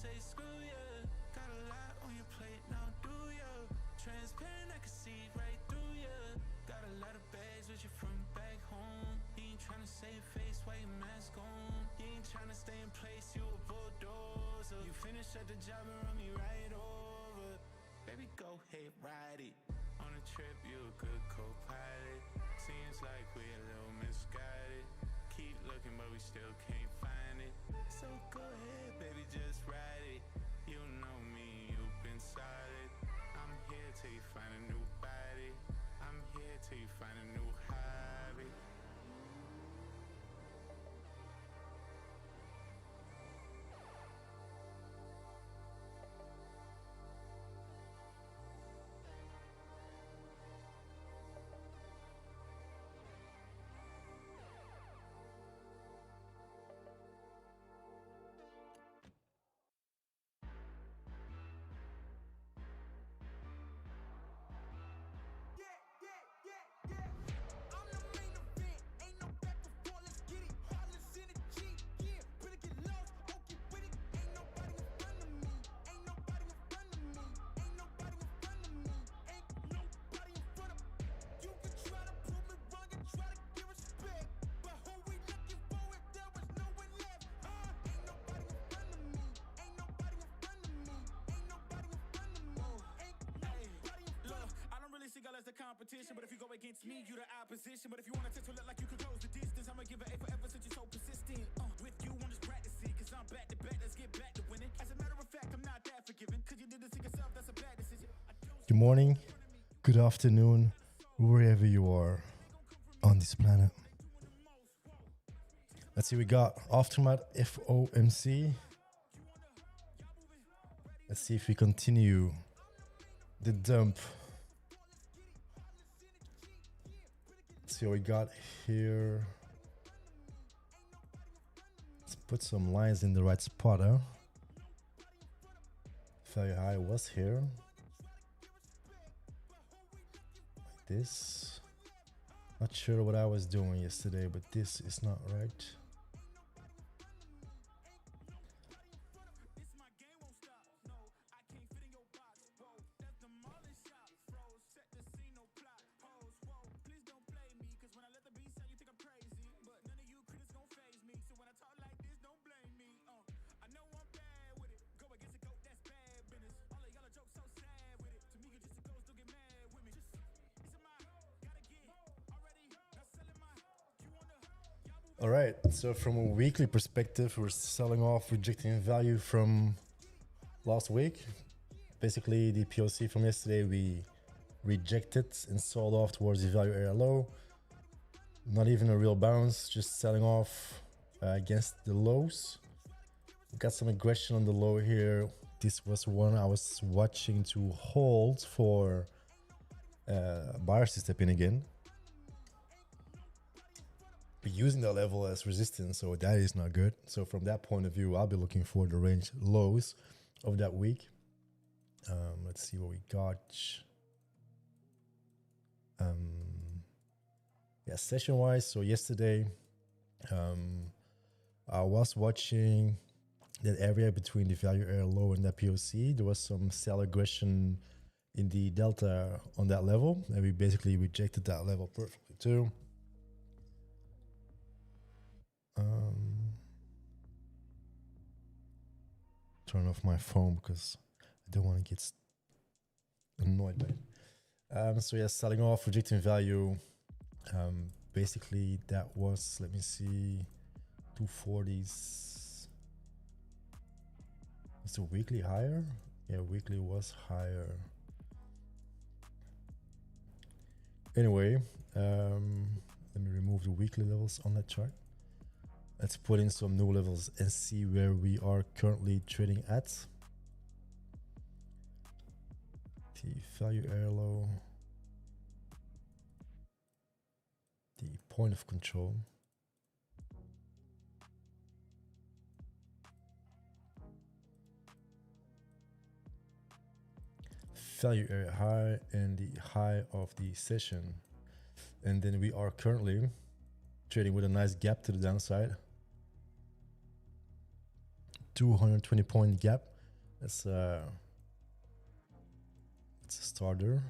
say screw ya. Got a lot on your plate now, do ya? Transparent, I can see right through ya. Got a lot of bags with you from back home. You ain't tryna save face while your mask on. You ain't tryna stay in place, you a bulldozer. You finish at the job and run me right over. Baby, go ahead, ride it. On a trip, you a good co-pilot. Seems like we a little misguided. Keep looking, but we still can't find it. So go ahead, baby, just ride it. You know me, you've been solid. I'm here till you find a new body. I'm here till you find a new hobby. As the competition, but if you go against me, you the opposition. But if you want to look like you could close the distance, I'ma give it A forever since you're so persistent. With you, I'm just practicing, cause I'm back to back, let's get back to winning. As a matter of fact, I'm not that forgiving, cause you did this to yourself, that's a bad decision. Good morning, good afternoon, wherever you are on this planet. Let's see, we got Aftermath FOMC. Let's see if we continue the dump. See what we got here. Let's put some lines in the right spot, huh? Fairly high was here. Like this. Not sure what I was doing yesterday, but this is not right. All right, so from a weekly perspective, we're selling off, rejecting value from last week. Basically, the POC from yesterday, we rejected and sold off towards the value area low. Not even a real bounce, just selling off against the lows. We got some aggression on the low here. This was one I was watching to hold for buyers to step in again. But using that level as resistance, so that is not good. So from that point of view, I'll be looking for the range lows of that week. Let's see what we got. Yeah, session wise, so yesterday I was watching that area between the value area low and that POC. There was some sell aggression in the delta on that level, and we basically rejected that level perfectly too. Turn off my phone because I don't want to get annoyed by it. So yeah, selling off, rejecting value. Basically that was, let me see, 240s. It's a weekly higher. Yeah, weekly was higher. Anyway, let me remove the weekly levels on that chart. Let's put in some new levels and see where we are currently trading at. The value area low. The point of control. Value area high and the high of the session. And then we are currently trading with a nice gap to the downside. 220 point gap. It's a starter.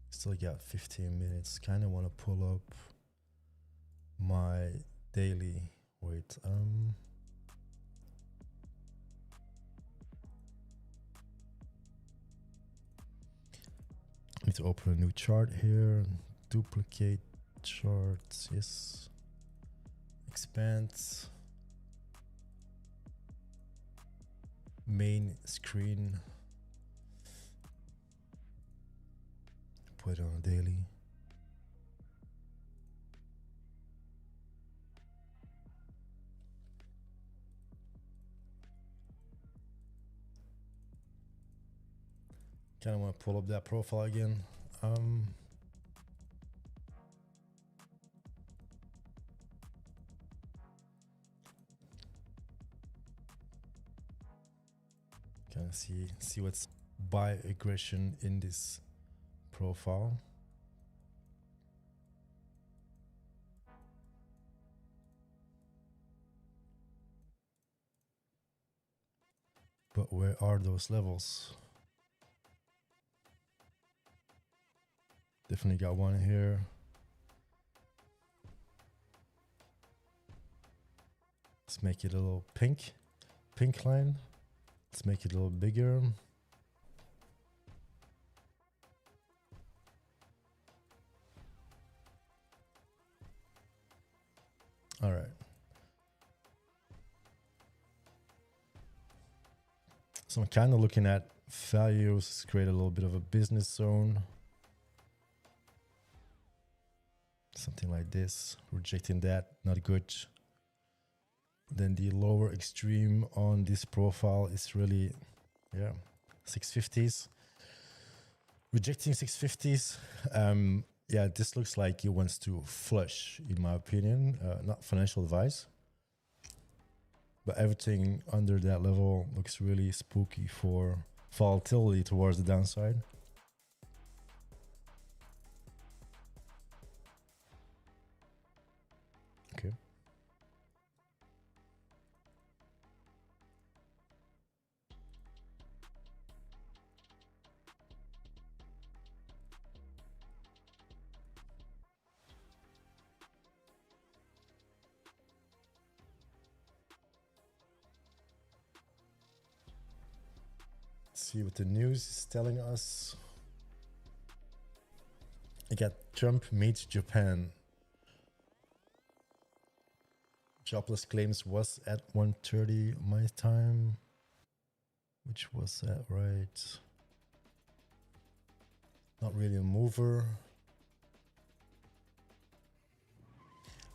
Still got 15 minutes. Kind of want to pull up my daily. Wait. Need to open a new chart here. Duplicate charts. Yes. Expand. Main screen. Put it on a daily. Kind of want to pull up that profile again. Kind of see what's buy aggression in this profile. But where are those levels? Definitely got one here. Let's make it a little pink line. Let's make it a little bigger. All right. So I'm kind of looking at values, create a little bit of a business zone. Something like this, rejecting that, not good. Then the lower extreme on this profile is really, 650s. Rejecting 650s. Yeah, this looks like it wants to flush, in my opinion. Not financial advice. But everything under that level looks really spooky for volatility towards the downside. Okay. See what the news is telling us. I got Trump meets Japan. Jobless claims was at 1:30 my time. Which was that, right? Not really a mover.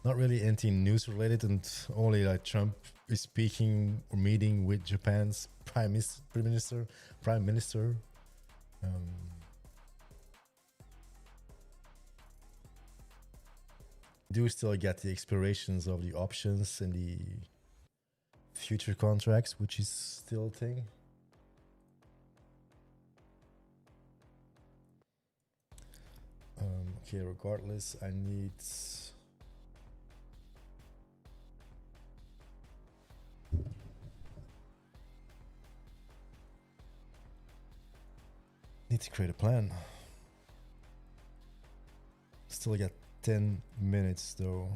Not really anything news related, and only like Trump is speaking or meeting with Japan's prime minister. Do still get the expirations of the options and the future contracts, which is still a thing. Okay, regardless, I need to create a plan. Still got 10 minutes though.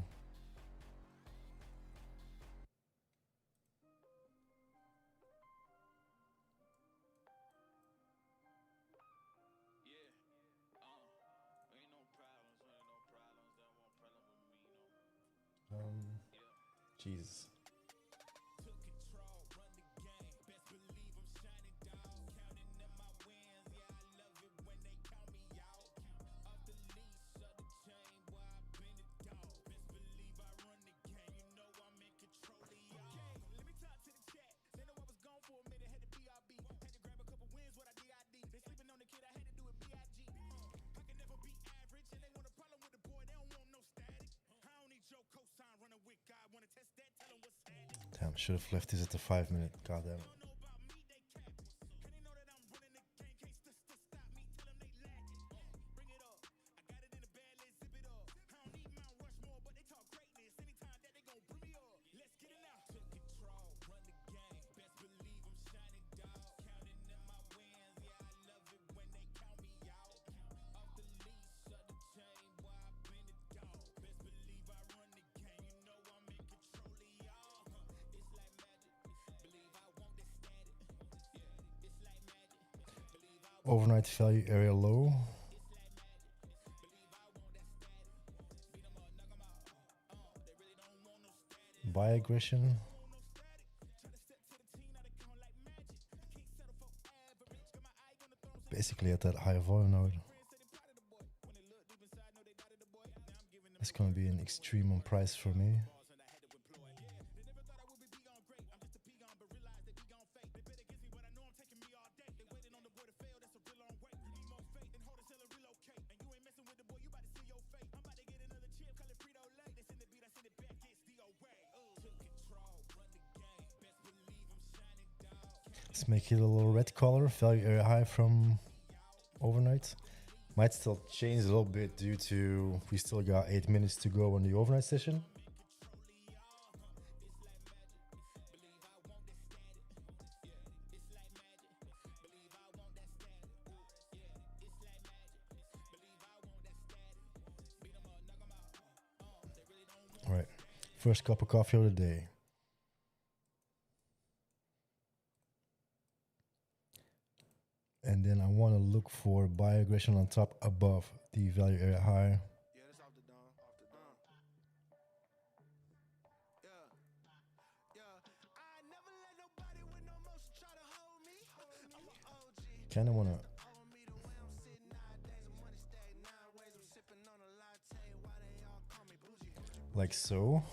Jesus. Damn, should have left this at the 5 minute. God damn it. Overnight value area low. Buy aggression. Basically at that high volume node. It's gonna be an extreme on price for me. Let's make it a little red color, value area high from overnight. Might still change a little bit due to we still got 8 minutes to go on the overnight session. All right, first cup of coffee of the day. And then I want to look for buy aggression on top above the value area high. Kind of want to like so.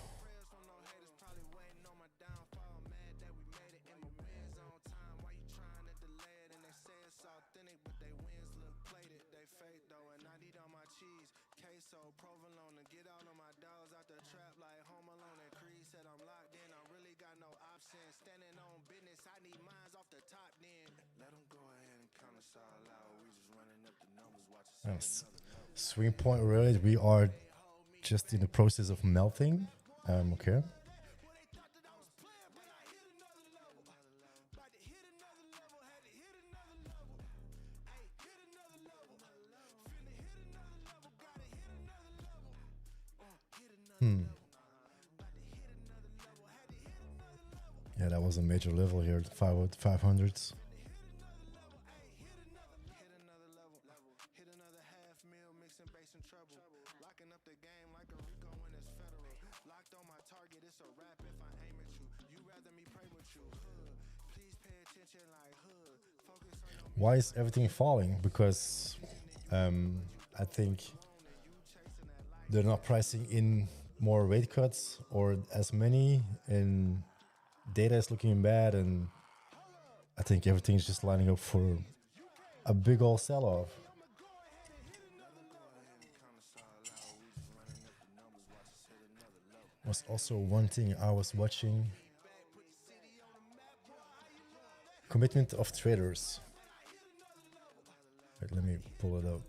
Swing point really, we are just in the process of melting. Okay. Yeah, that was a major level here, 500s. Why is everything falling? Because I think they're not pricing in more rate cuts or as many, and data is looking bad, and I think everything's just lining up for a big old sell-off. Was also one thing I was watching. Commitment of traders. Wait, let me pull it up.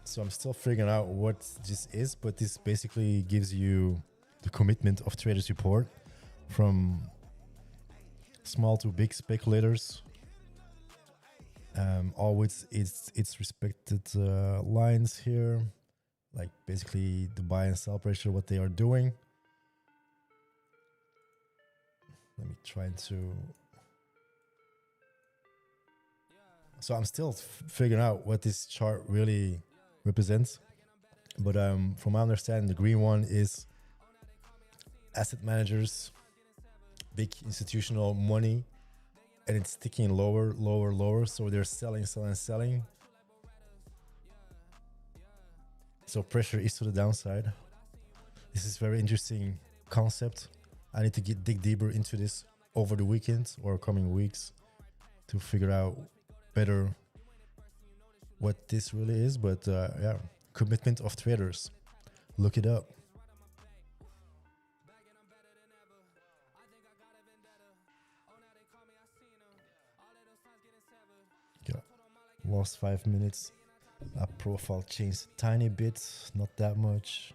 So I'm still figuring out what this is, but this basically gives you the commitment of traders report from small to big speculators, all with its respected lines here, like basically the buy and sell pressure, what they are doing. Let me try to. So I'm still figuring out what this chart really represents, but from my understanding, the green one is asset managers, big institutional money, and it's ticking lower, lower, lower. So they're selling, selling, selling. So pressure is to the downside. This is very interesting concept. I need to dig deeper into this over the weekend or coming weeks to figure out better what this really is. But yeah, commitment of traders. Look it up. Yeah, lost 5 minutes. That profile changed a tiny bit, not that much.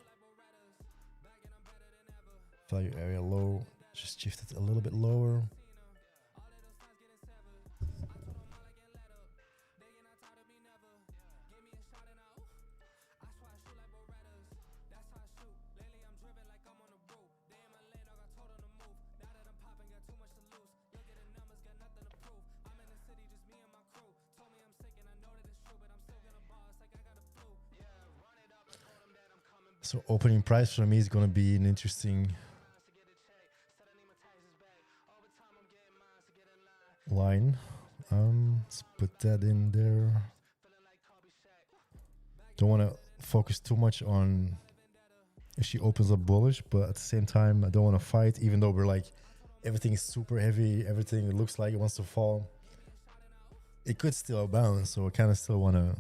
Value area low, just shifted a little bit lower. So opening price for me is going to be an interesting line. Let's put that in there. Don't want to focus too much on if she opens up bullish, but at the same time, I don't want to fight, even though we're like, everything is super heavy, everything looks like it wants to fall. It could still bounce, so I kind of still want to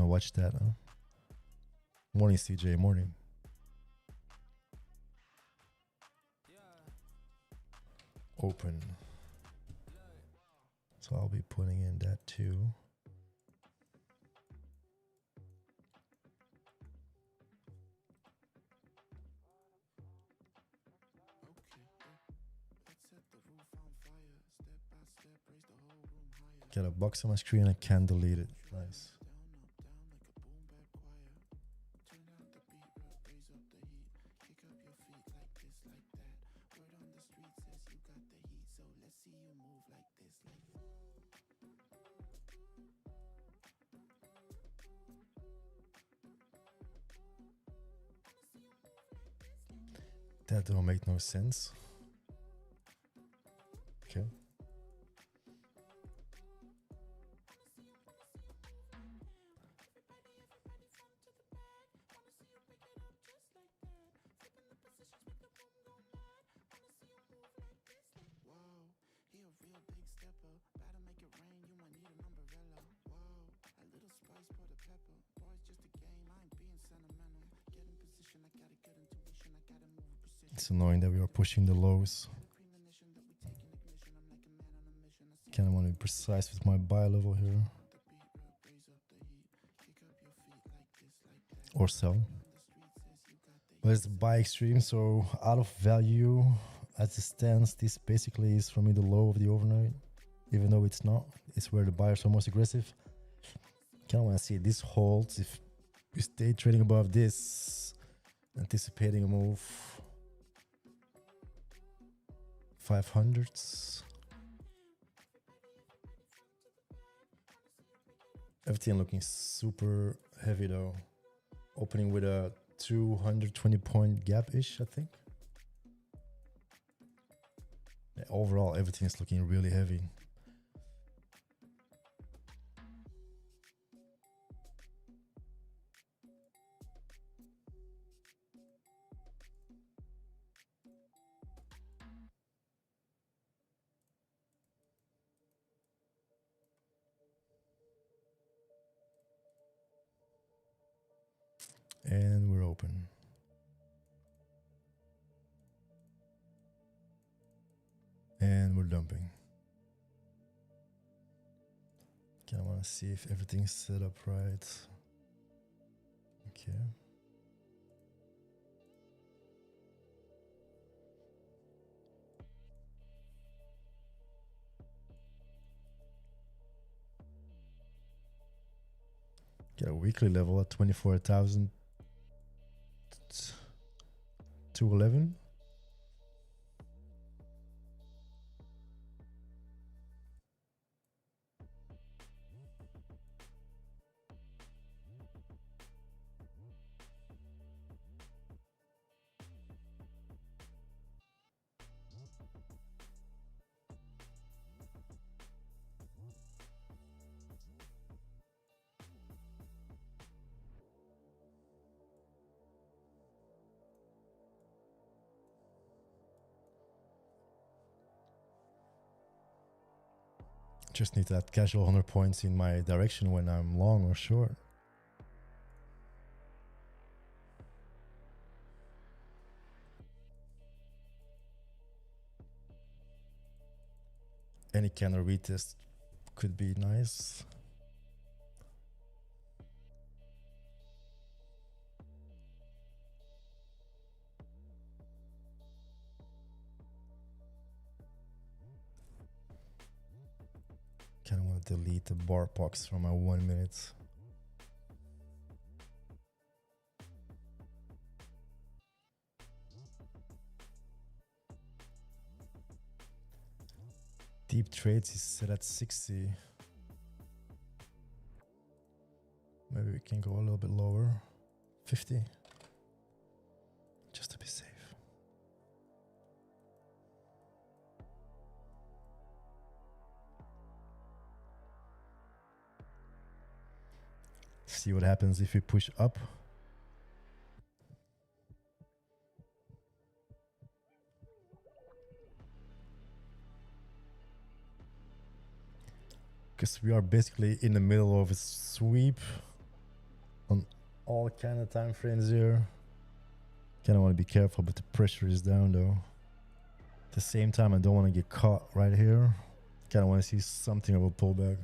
watch that. Huh? Morning, CJ. Morning. Open. So I'll be putting in that too. Get a box on my screen, I can't delete it. Nice. That don't make no sense. Okay. It's annoying that we are pushing the lows. Kind of want to be precise with my buy level here. Or sell. But it's buy extreme, so out of value as it stands, this basically is for me the low of the overnight. Even though it's not, it's where the buyers are most aggressive. Kind of want to see this holds. If we stay trading above this, anticipating a move. 500s. Everything looking super heavy though. Opening with a 220 point gap-ish, I think. Yeah, overall, everything is looking really heavy. And we're open. And we're dumping. Okay, I want to see if everything's set up right. Okay. Get a weekly level at 24,211. Just need that casual 100 points in my direction when I'm long or short. Any kind of retest could be nice. Kind of want to delete the bar box from my 1 minute. Deep trades is set at 60. Maybe we can go a little bit lower. 50. Just to be safe. See what happens if we push up. Because we are basically in the middle of a sweep on all kind of time frames here. Kind of want to be careful, but the pressure is down though. At the same time, I don't want to get caught right here. Kind of want to see something of a pullback.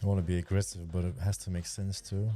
I want to be aggressive, but it has to make sense too.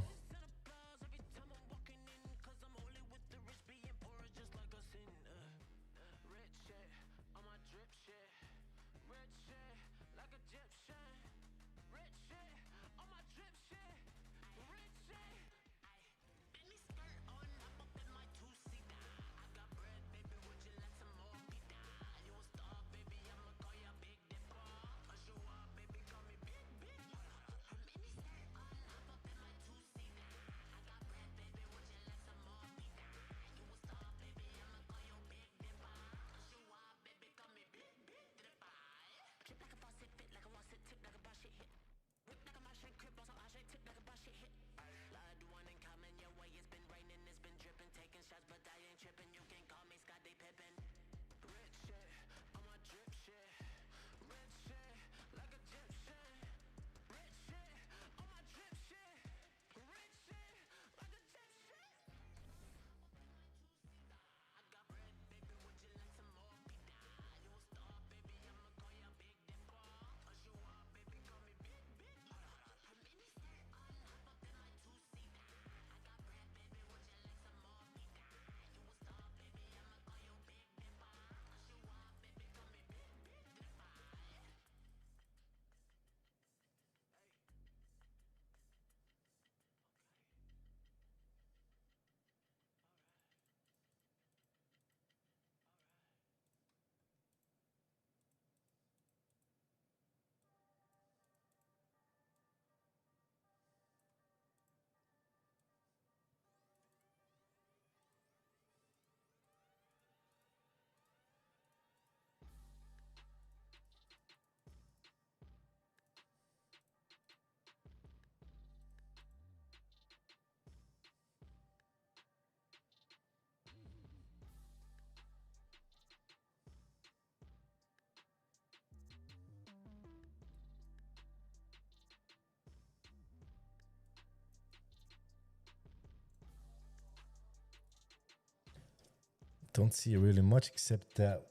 Don't see really much except that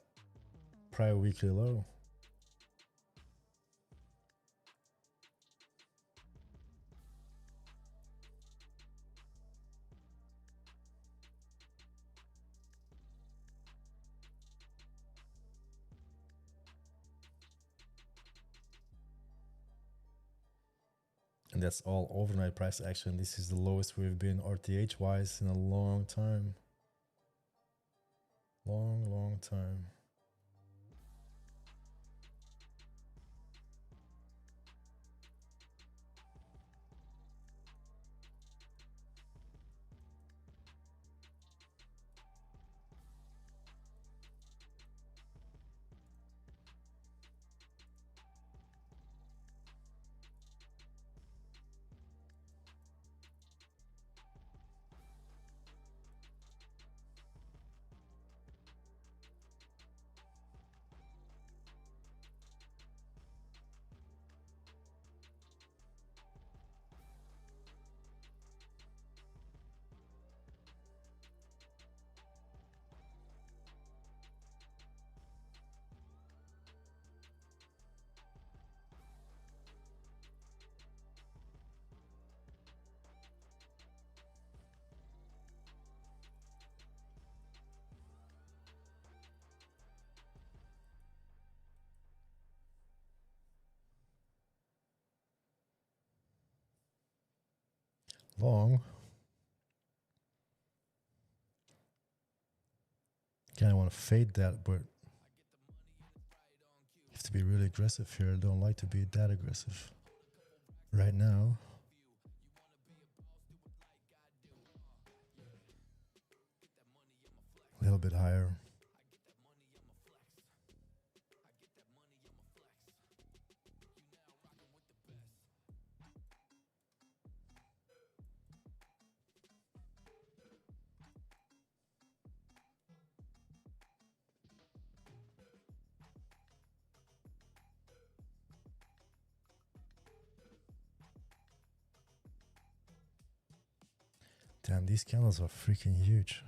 prior weekly low. And that's all overnight price action. This is the lowest we've been RTH wise in a long time. Long time. long. Kind of want to fade that, but you have to be really aggressive here. I don't like to be that aggressive right now. A little bit higher. Damn, these candles are freaking huge.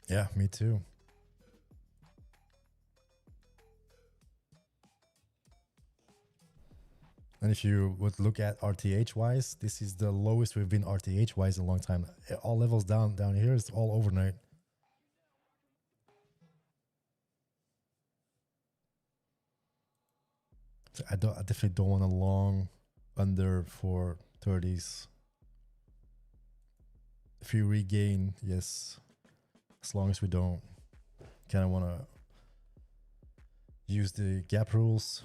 Yeah, me too. And if you would look at RTH wise, this is the lowest we've been RTH wise in a long time. All levels down here is all overnight. So I definitely don't want a long under 430s. If you regain, yes, as long as we don't kind of want to use the gap rules.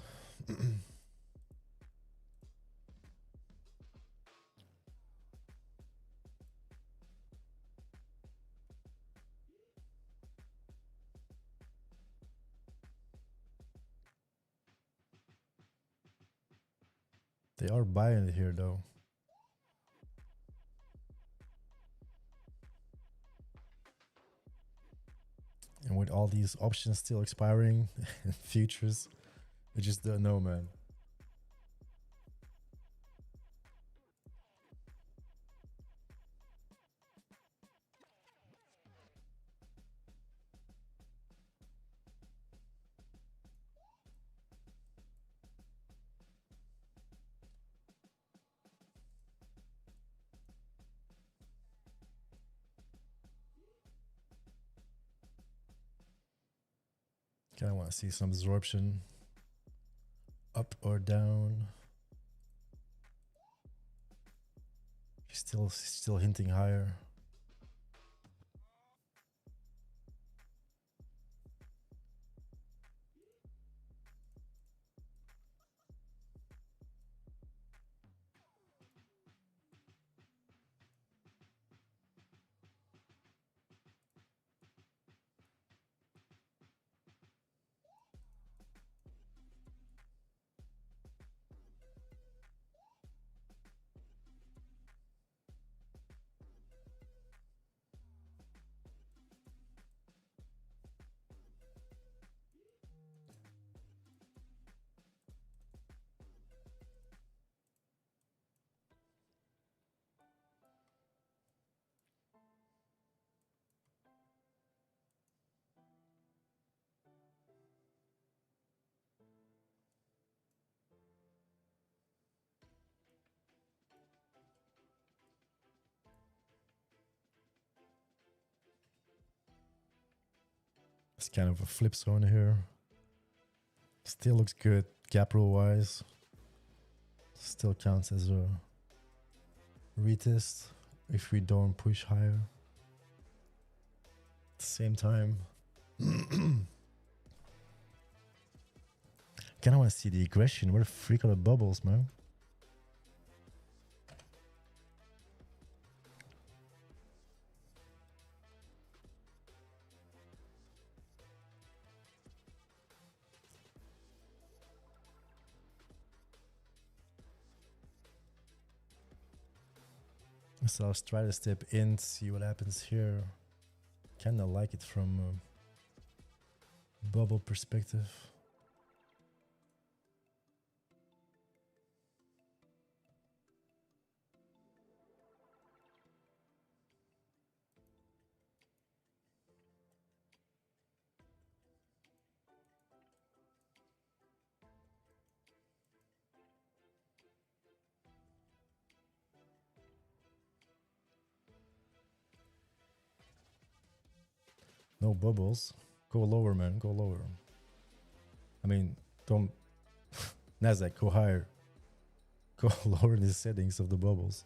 They are buying it here though. And with all these options still expiring and futures, I just don't know, man. Kind of want to see some absorption up or down. Still hinting higher. It's kind of a flip zone here. Still looks good gap rule wise. Still counts as a retest if we don't push higher. At the same time, kind of want to see the aggression. What the freak are the bubbles, man? So I'll try to step in, see what happens here. Kind of like it from a bubble perspective. No bubbles. Go lower, man. Go lower. I mean, don't NASDAQ, go higher. Go lower the settings of the bubbles.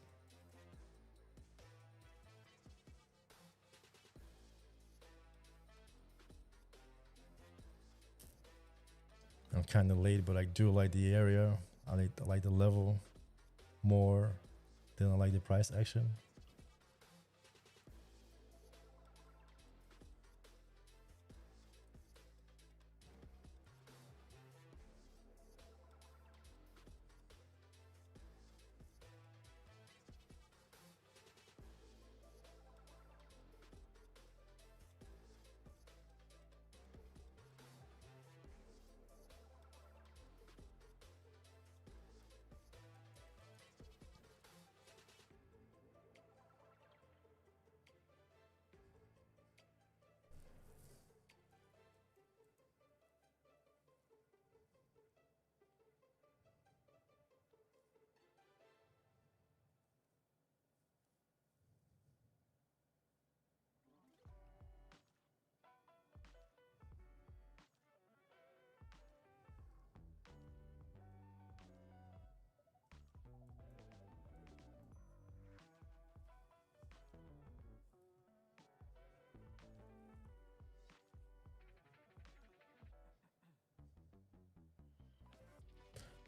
I'm kind of late, but I do like the area. I like the level more than I like the price action.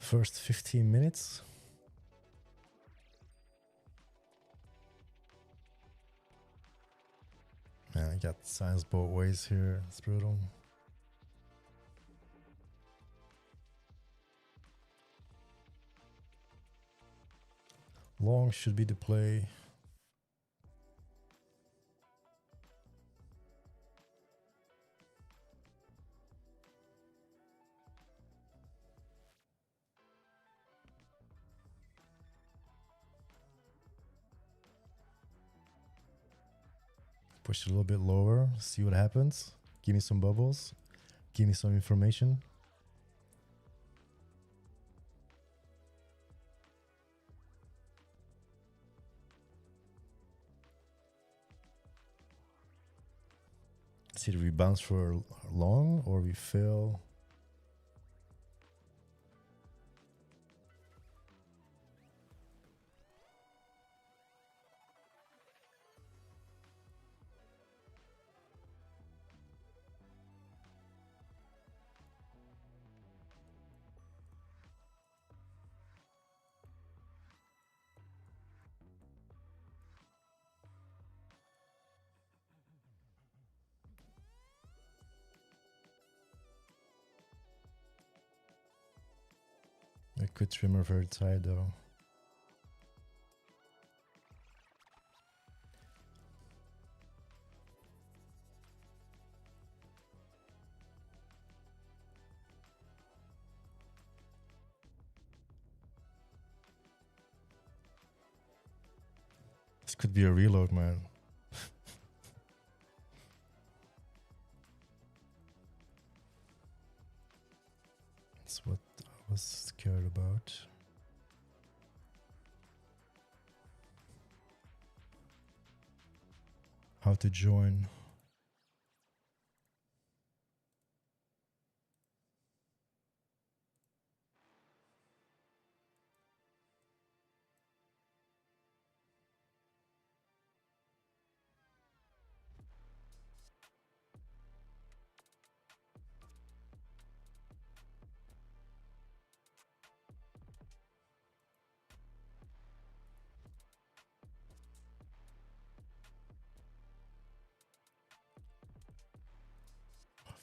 First 15 minutes. Man, I got signs both ways here. It's brutal. Long should be the play. Push it a little bit lower, see what happens. Give me some bubbles. Give me some information. See if we bounce for long or we fail. I could trim her very tight though. This could be a reload, man. That's what I was scared about. How to join.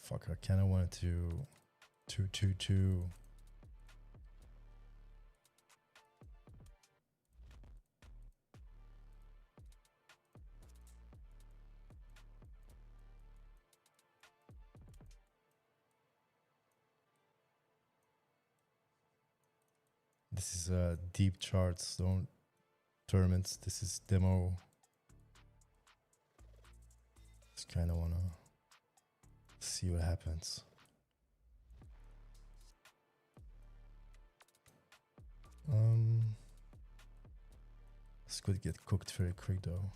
Fuck, I kind of wanted to. This is deep charts, don't tournaments. This is demo. Just kind of wanna see what happens. This could get cooked very quick though.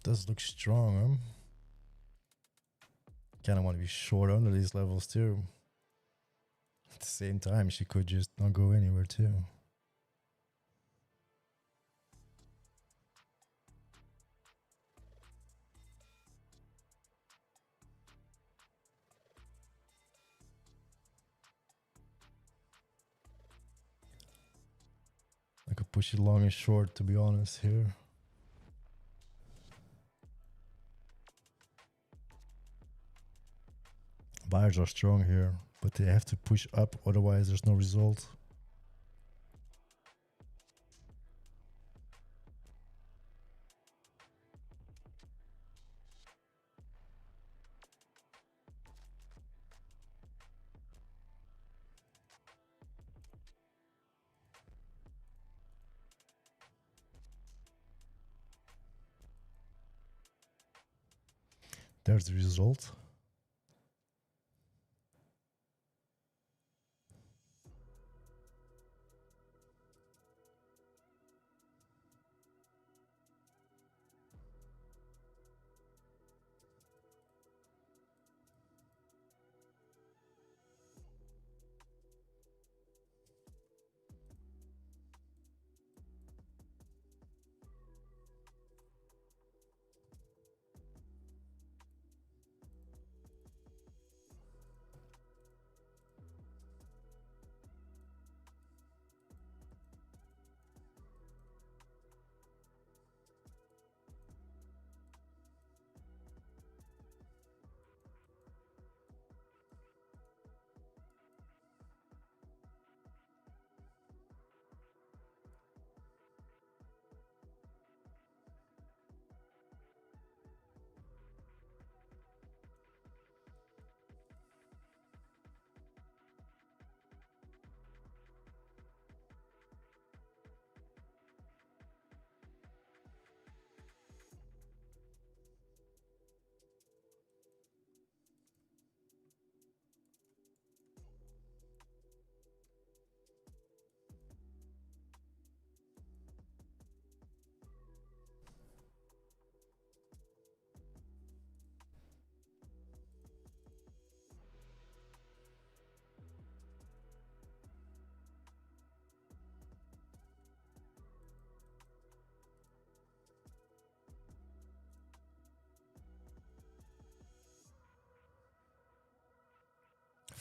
Does look strong, huh? Kind of want to be short under these levels too. At the same time, she could just not go anywhere too. I could push it long and short, to be honest, here. Buyers are strong here, but they have to push up, otherwise there's no result. There's the result.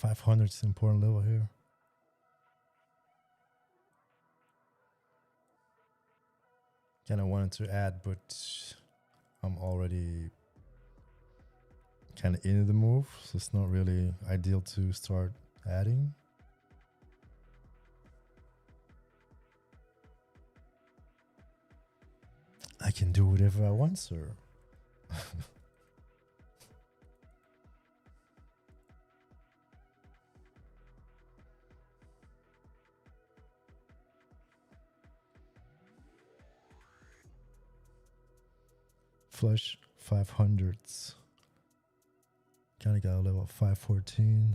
$500 is an important level here. Kind of wanted to add, but I'm already kind of into the move, so it's not really ideal to start adding. I can do whatever I want, sir. Flush 500s. Kind of got a level 514.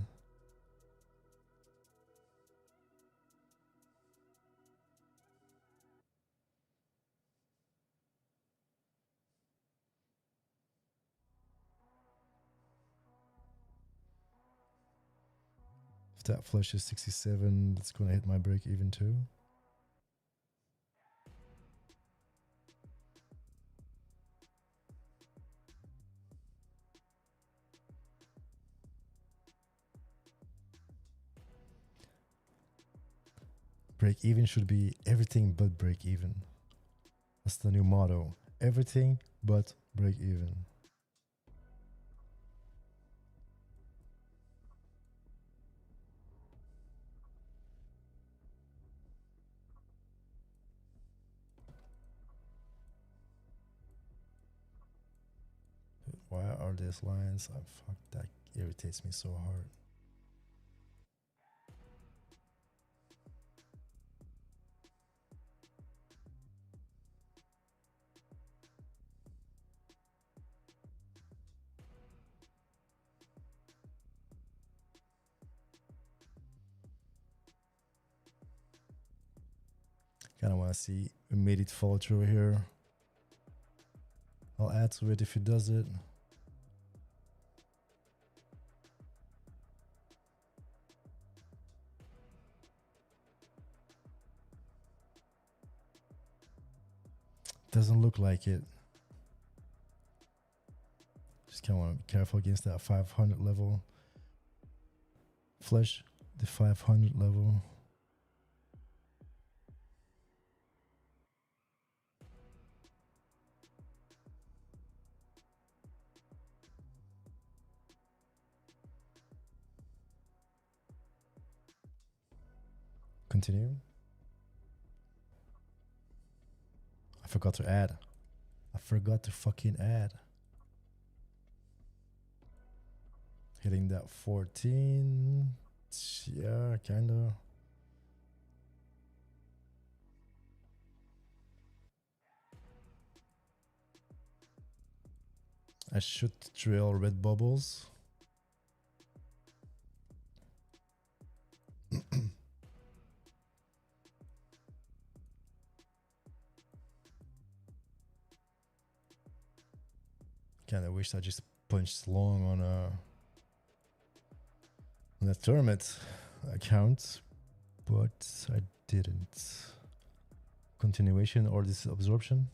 If that flush is 67, it's going to hit my break even too. Break even should be everything but break even. That's the new motto. Everything but break even. Why are these lines? Oh, fuck, that irritates me so hard. Kind of want to see immediate follow through here. I'll add to it if he does it. Doesn't look like it. Just kind of want to be careful against that 500 level. Flush the 500 level. Continue. I forgot to add. I forgot to fucking add. Hitting that 14. Yeah, kind of. I should drill red bubbles. Kind of wish I just punched long on the tournament account, but I didn't. Continuation or this absorption.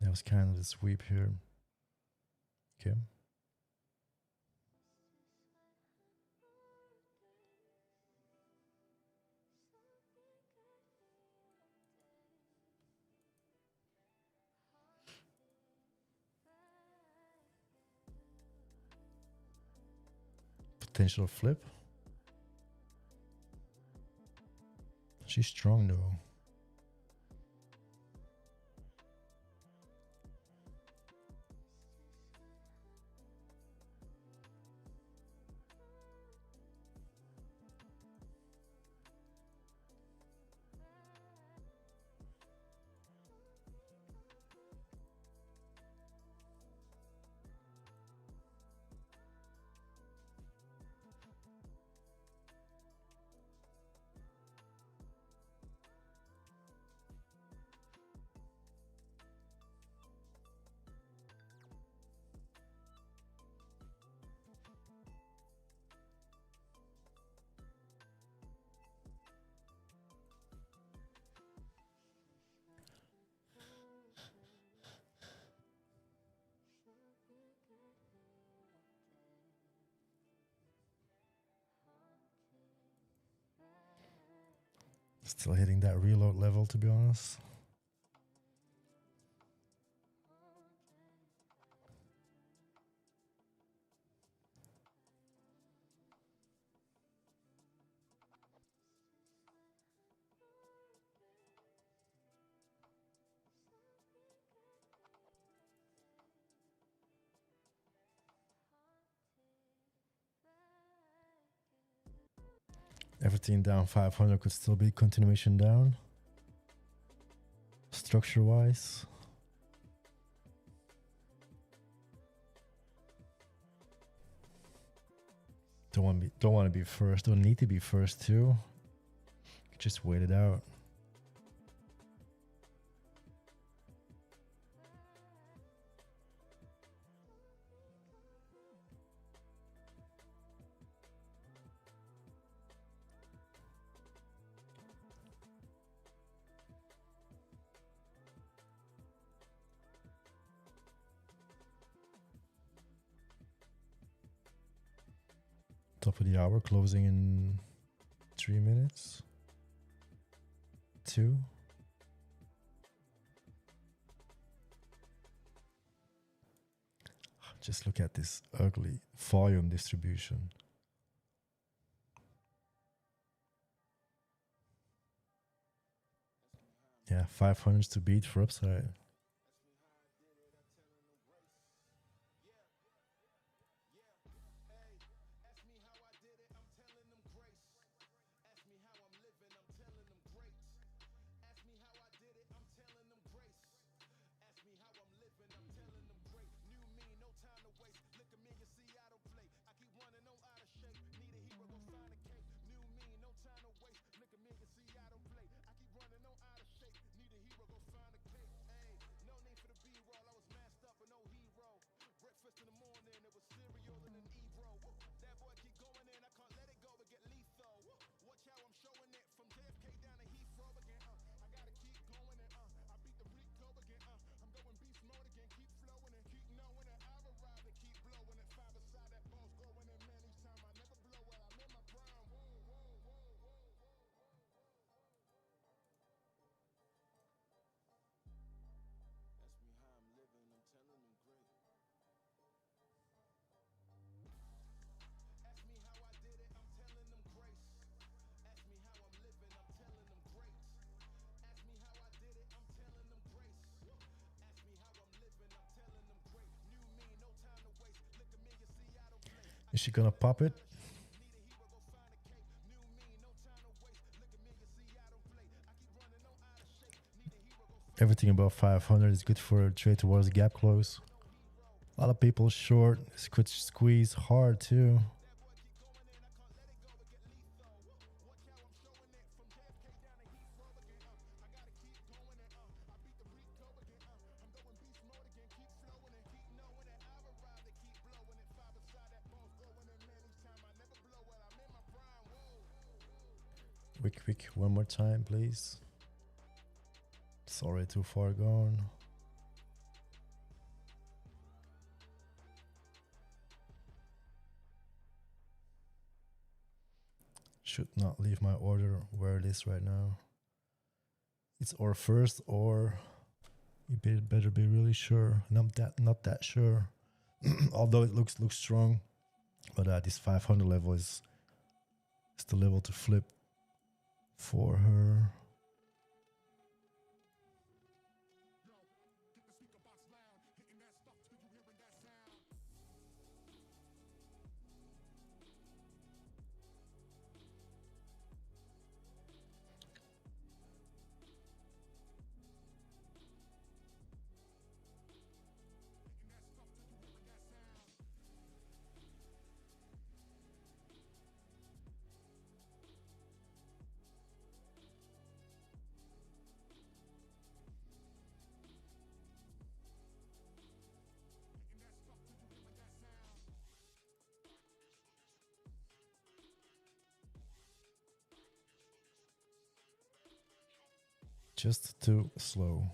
That was kind of the sweep here. Okay. Potential flip. She's strong though. Still hitting that reload level, to be honest. Everything down 500 could still be continuation down. Structure wise. Don't want to be first. Don't need to be first too. Just wait it out. Top of the hour, closing in 3 minutes. 2. Just look at this ugly volume distribution. Yeah, 500s to beat for upside. Is she gonna pop it? Everything above 500 is good for a trade towards the gap close. A lot of people short. This could squeeze hard too. Quick, one more time, please. It's already too far gone. Should not leave my order where it is right now. It's or first, or you better be really sure. Not that sure. Although it looks strong, but this 500 level is the level to flip for her. Just too slow.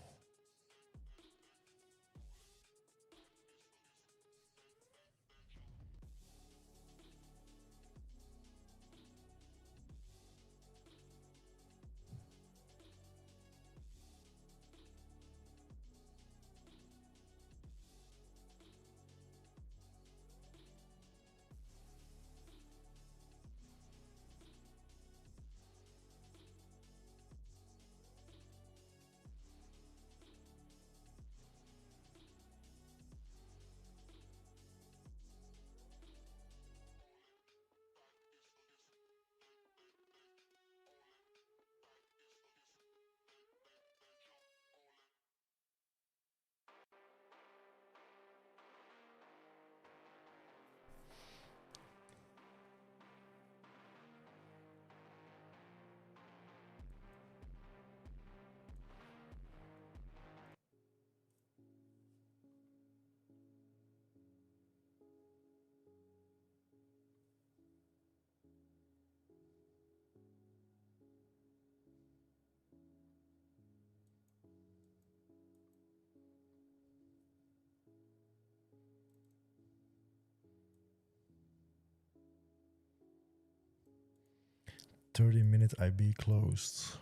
.30-minute IB closed.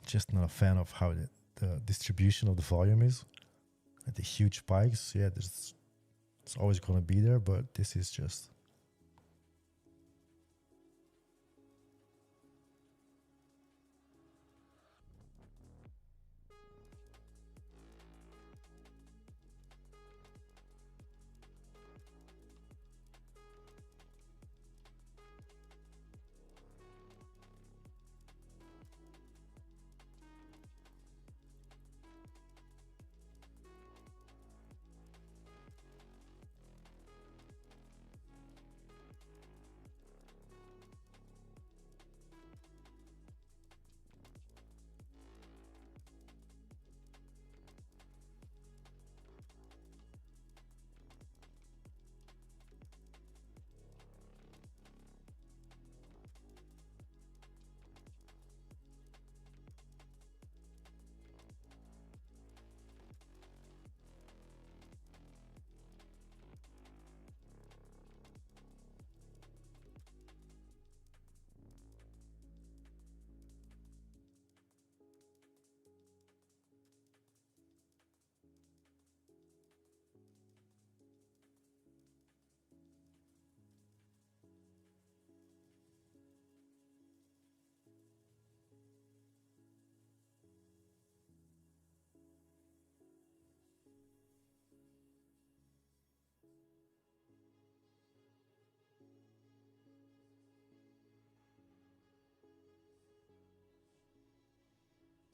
Just not a fan of how the distribution of the volume is. Like the huge spikes, yeah, it's always going to be there, but this is just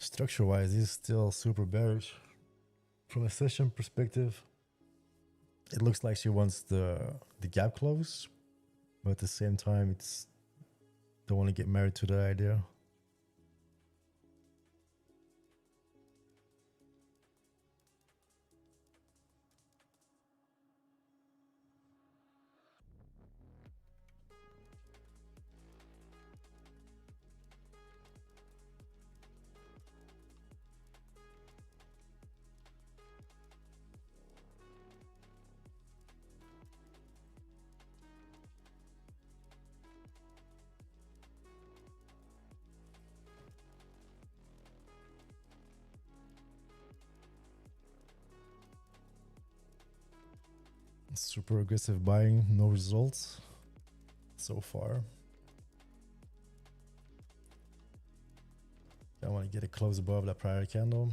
structure-wise, he's still super bearish. From a session perspective, it looks like she wants the gap close, but at the same time, it's don't want to get married to that idea. Super aggressive buying, no results so far. I want to get it close above that prior candle.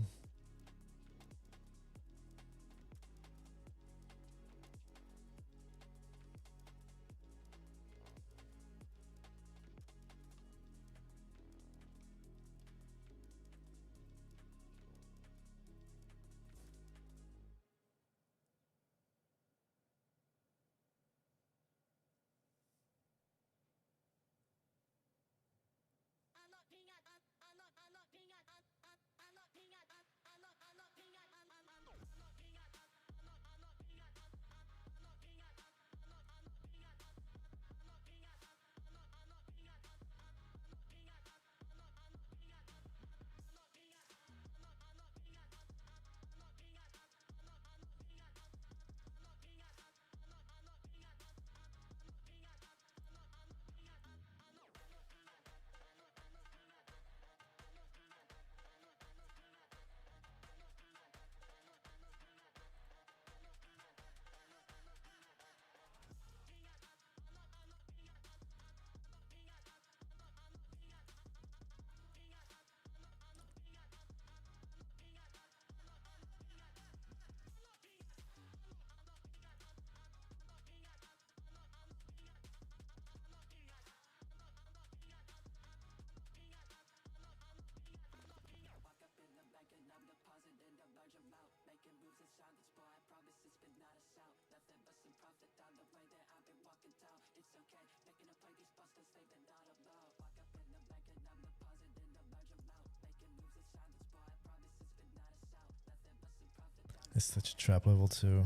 It's such a trap level too.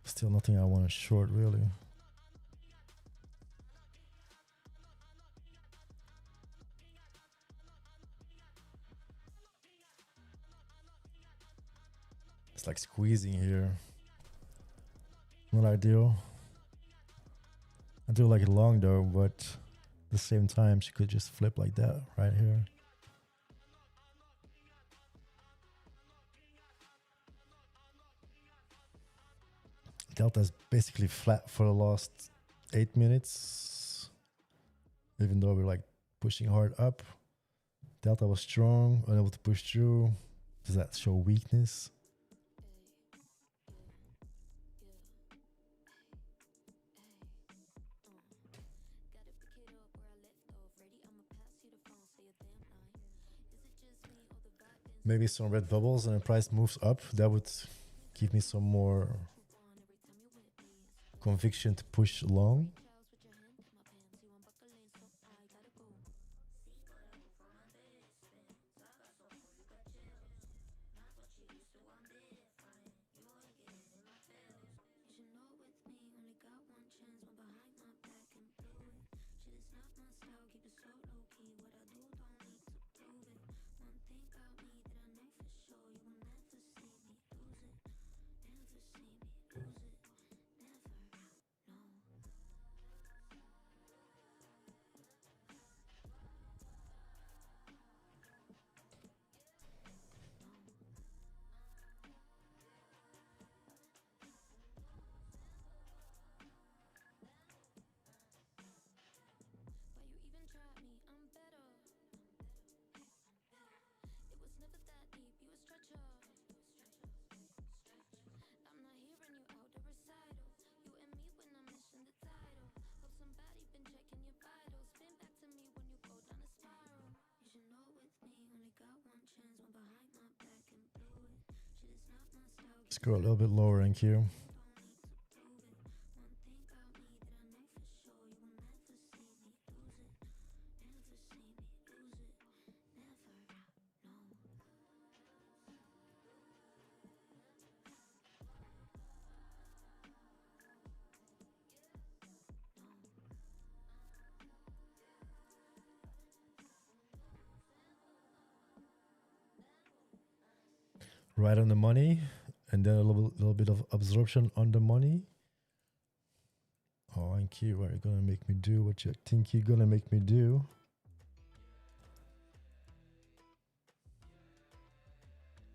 Still nothing I want to short really. It's like squeezing here. Not ideal. I do like it long though, but at the same time she could just flip like that right here. Delta is basically flat for the last 8 minutes. Even though we're like pushing hard up. Delta was strong, unable to push through. Does that show weakness? Maybe some red bubbles and the price moves up. That would give me some more conviction to push long. Let's go a little bit lower in Q. Right on the money, and then a little bit of absorption on the money. Oh, and Q, what are you gonna make me do? What you think you're gonna make me do?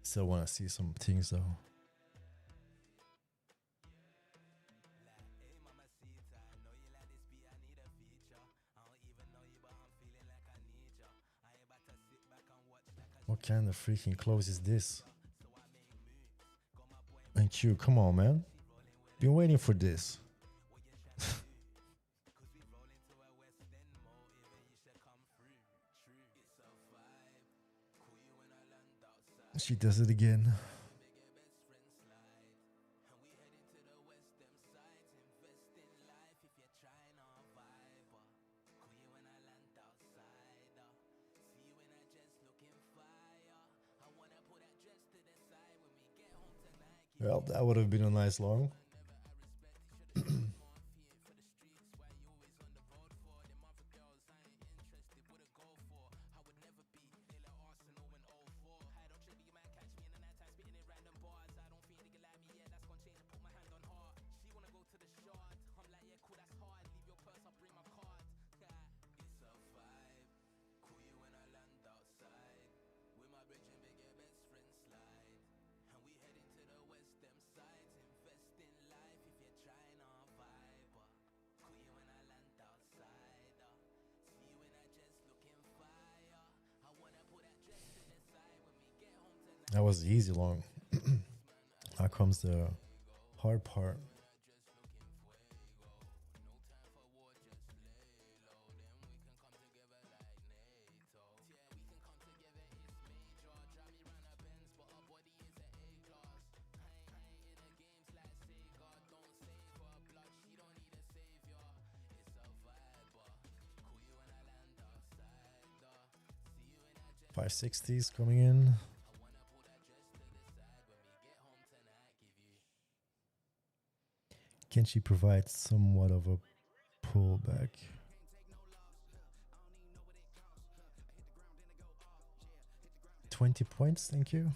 Still wanna see some things though. What kind of freaking close is this? And Q, come on, man. Been waiting for this. She does it again. Well, that would have been a nice long. That was the easy long. Now comes the hard part. $560s coming in. Can she provide somewhat of a pullback? $20, thank you.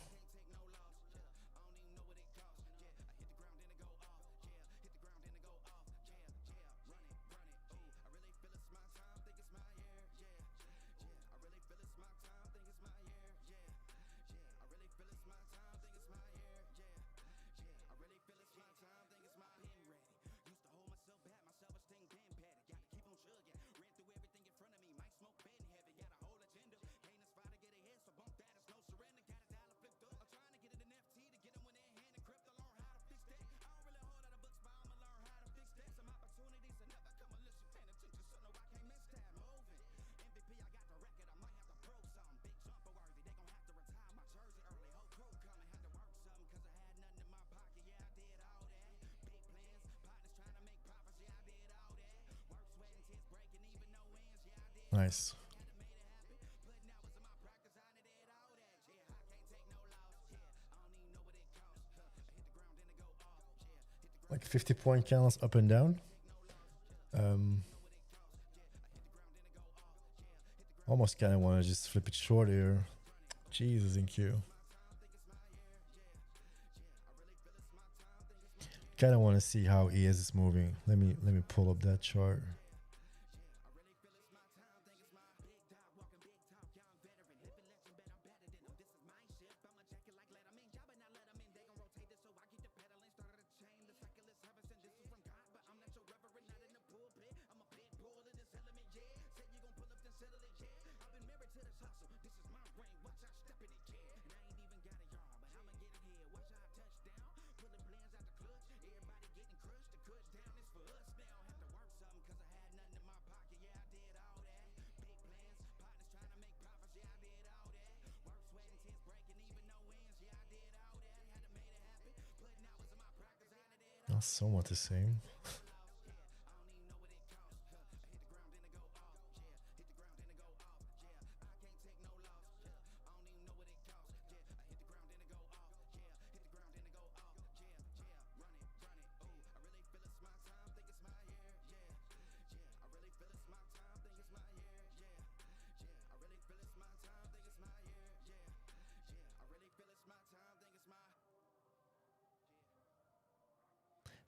nice. Like 50-point candles up and down. Almost kind of want to just flip it short here. Jesus in Q. Kind of want to see how ES is moving. Let me pull up that chart. Not somewhat the same.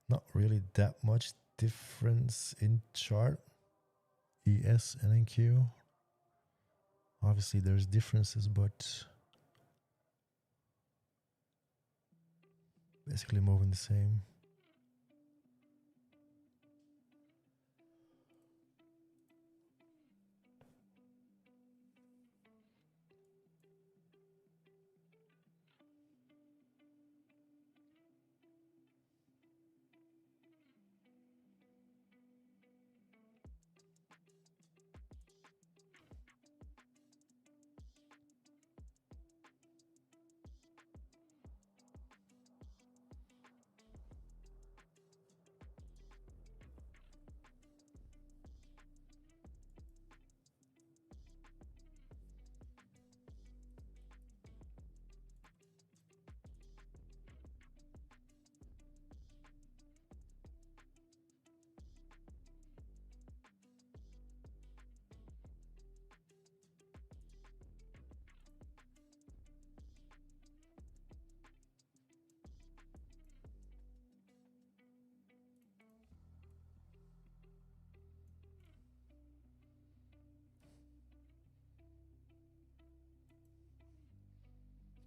Not really that much difference in chart. ES and NQ. Obviously there's differences, but basically moving the same.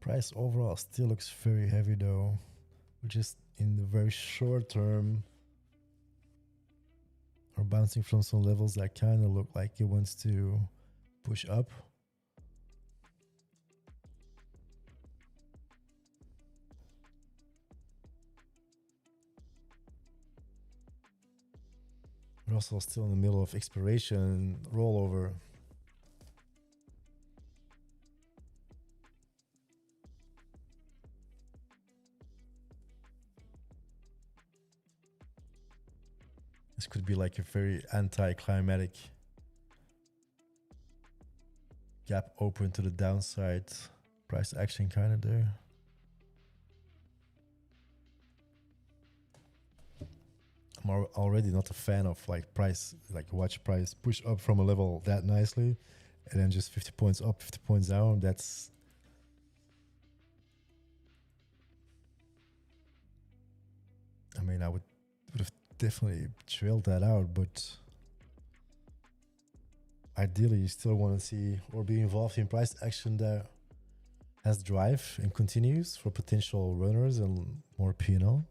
Price overall still looks very heavy though, which is in the very short term are bouncing from some levels that kind of look like it wants to push up. We're also still in the middle of expiration rollover. This could be like a very anticlimactic gap open to the downside. Price action kind of there. I'm already not a fan of like price, like watch price push up from a level that nicely and then just 50 points up, 50 points down. That's I mean, I would have definitely trailed that out, but ideally you still want to see or be involved in price action that has drive and continues for potential runners and more P&L.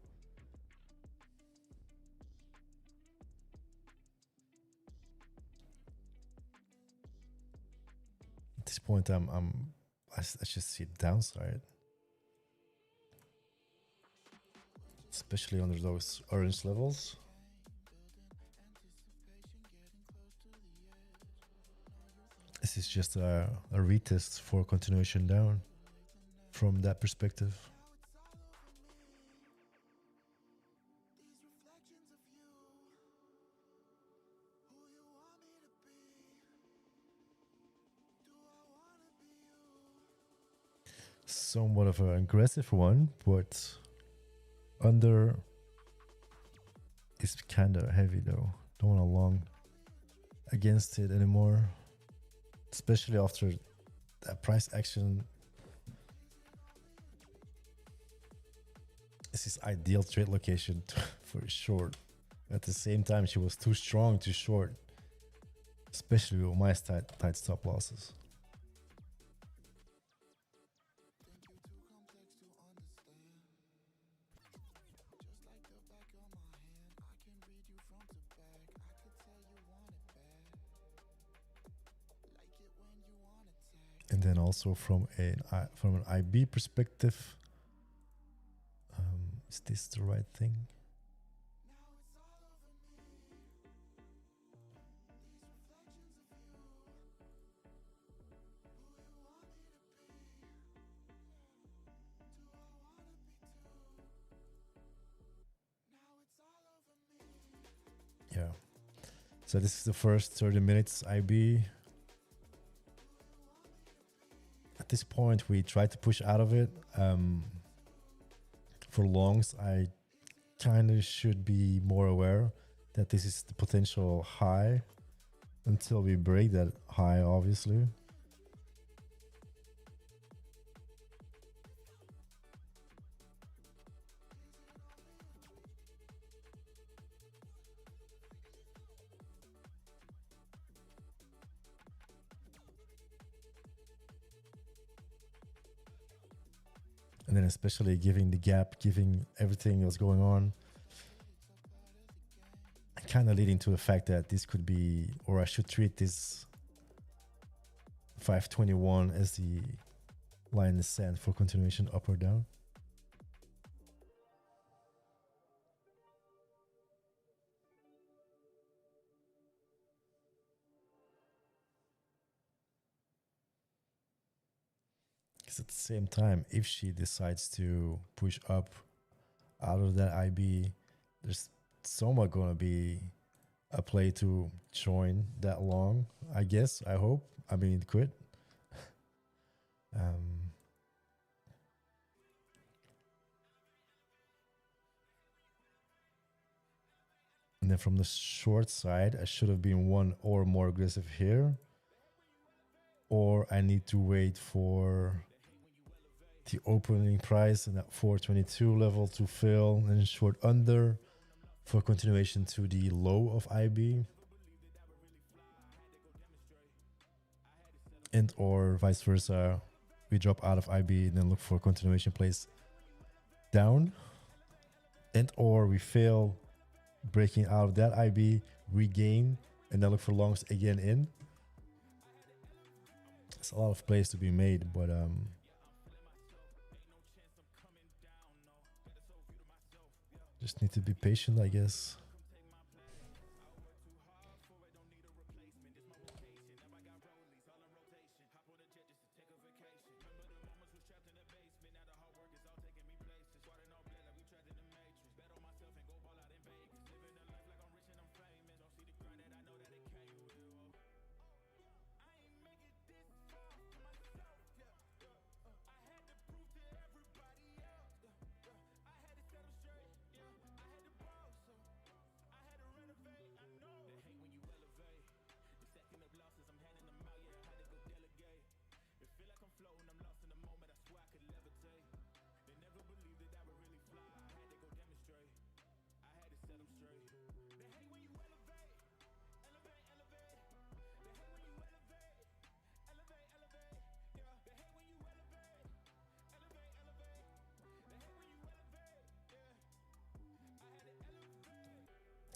At this point, I just see downside, especially under those orange levels. This is just a retest for continuation down from that perspective. somewhat of an aggressive one, but under is kind of heavy though. Don't want to long against it anymore, especially after that price action. This is ideal trade location for a short. At the same time, she was too strong to short, especially with my tight stop losses. And then also from an IB perspective, is this the right thing? Yeah. So this is the first 30 minutes IB. At this point, we try to push out of it. For longs, I kind of should be more aware that this is the potential high until we break that high, obviously. And then especially giving the gap, giving everything that's going on, kind of leading to the fact that this could be, or I should treat this 521 as the line in the sand for continuation up or down. Because at the same time, if she decides to push up out of that IB, there's somewhat going to be a play to join that long, I guess. I hope. I mean, it could. And then from the short side, I should have been one or more aggressive here. Or I need to wait for the opening price and that 422 level to fill and short under for continuation to the low of IB. And or vice versa, we drop out of IB and then look for continuation plays down. And or we fail breaking out of that IB, regain, and then look for longs again in. There's a lot of plays to be made, but just need to be patient, I guess.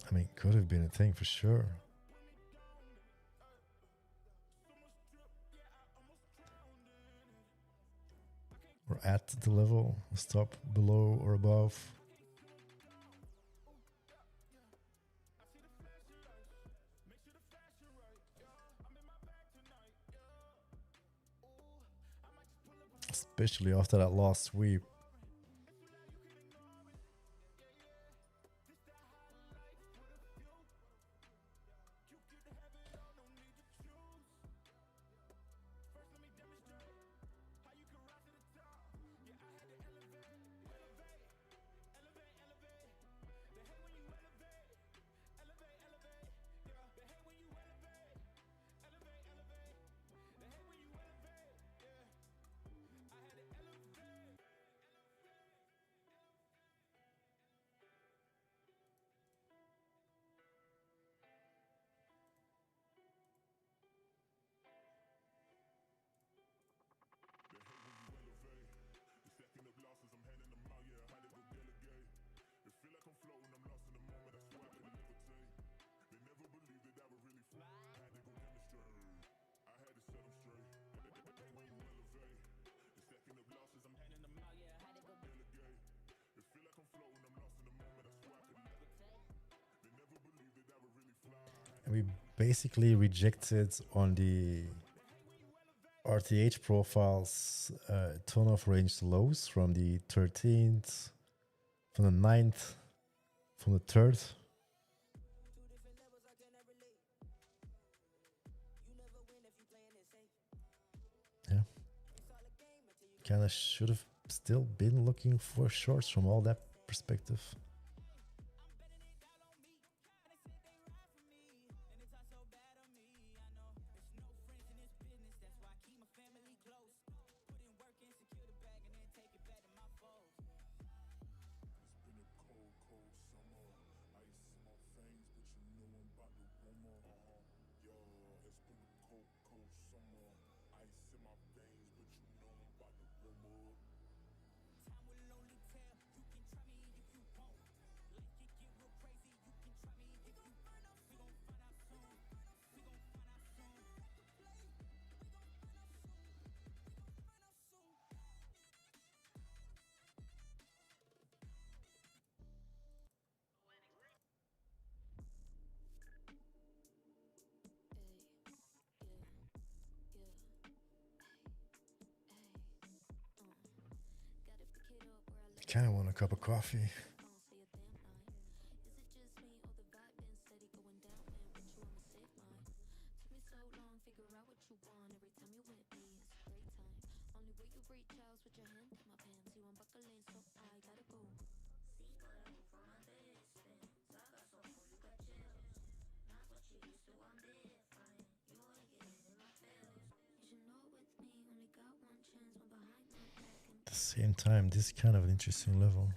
I mean, could have been a thing for sure. Or at the level, stop below or above. Especially after that last sweep. we basically rejected on the RTH profiles ton of range lows from the 13th, from the 9th, from the 3rd. Yeah. Kind of should have still been looking for shorts from all that perspective. Kind of want a cup of coffee. At the same time, this is kind of an interesting level.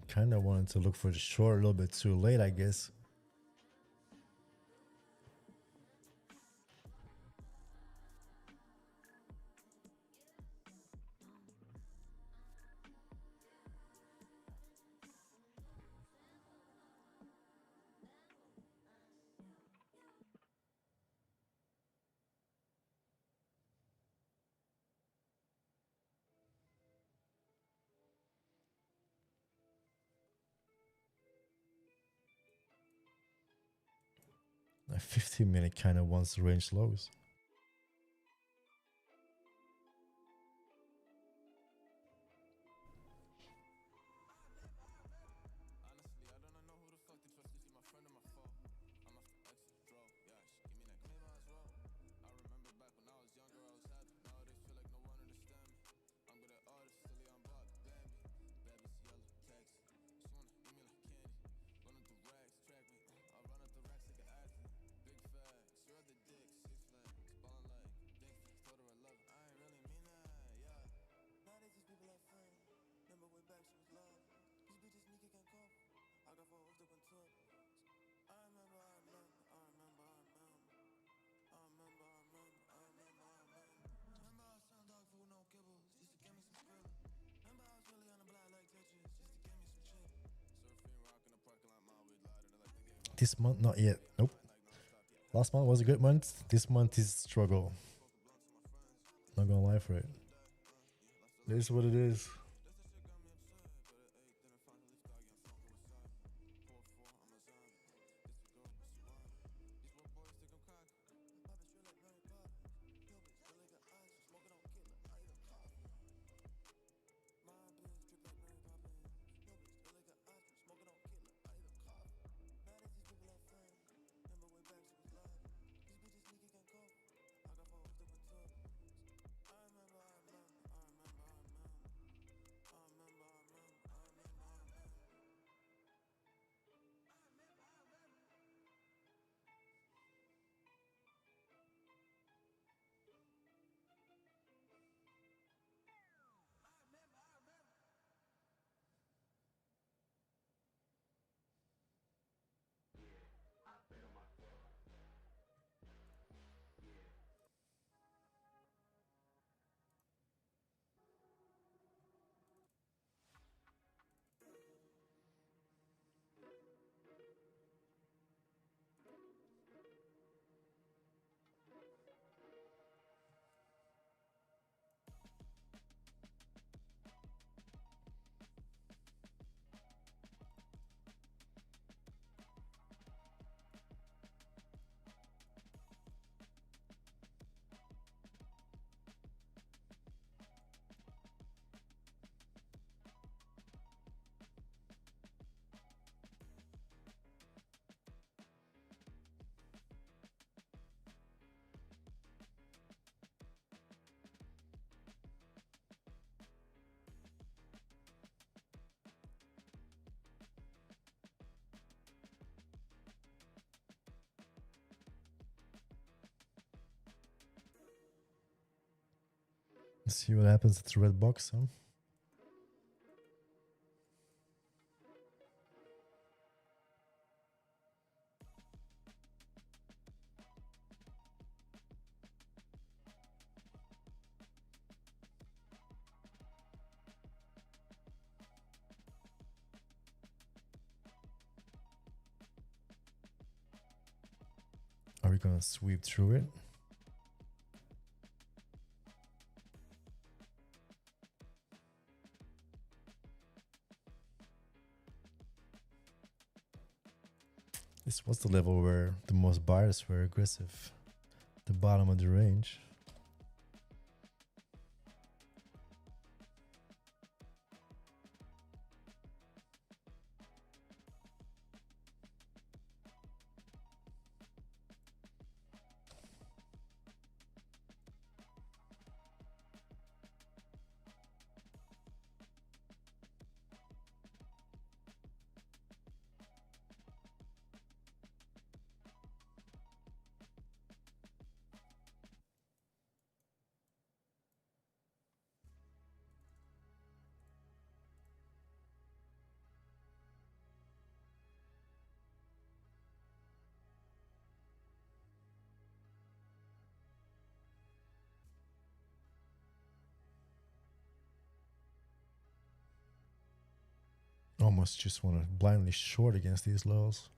Kind of wanted to look for the short a little bit too late, I guess. A 15-minute kind of wants to range lows. This month, not yet. Nope. Last month was a good month. This month is struggle. Not gonna lie for it. It is what it is. Let's see what happens at the red box, huh? Are we gonna sweep through it? This was the level where the most buyers were aggressive. The bottom of the range. Almost just want to blindly short against these levels.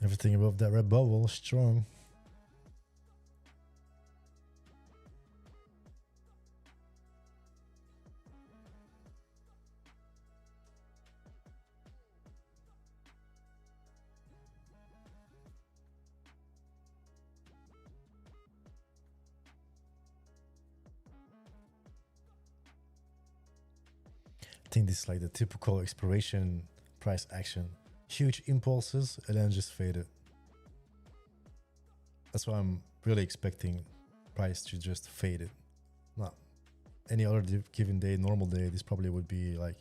Everything above that red bubble is strong. I think this is like the typical expiration price action. Huge impulses and then just faded. That's why I'm really expecting price to just fade it. Not any other given day, normal day, this probably would be like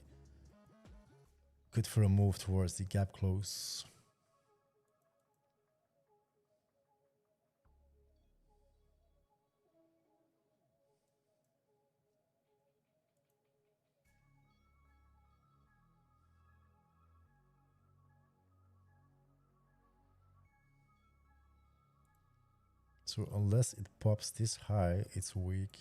good for a move towards the gap close. So unless it pops this high, it's weak.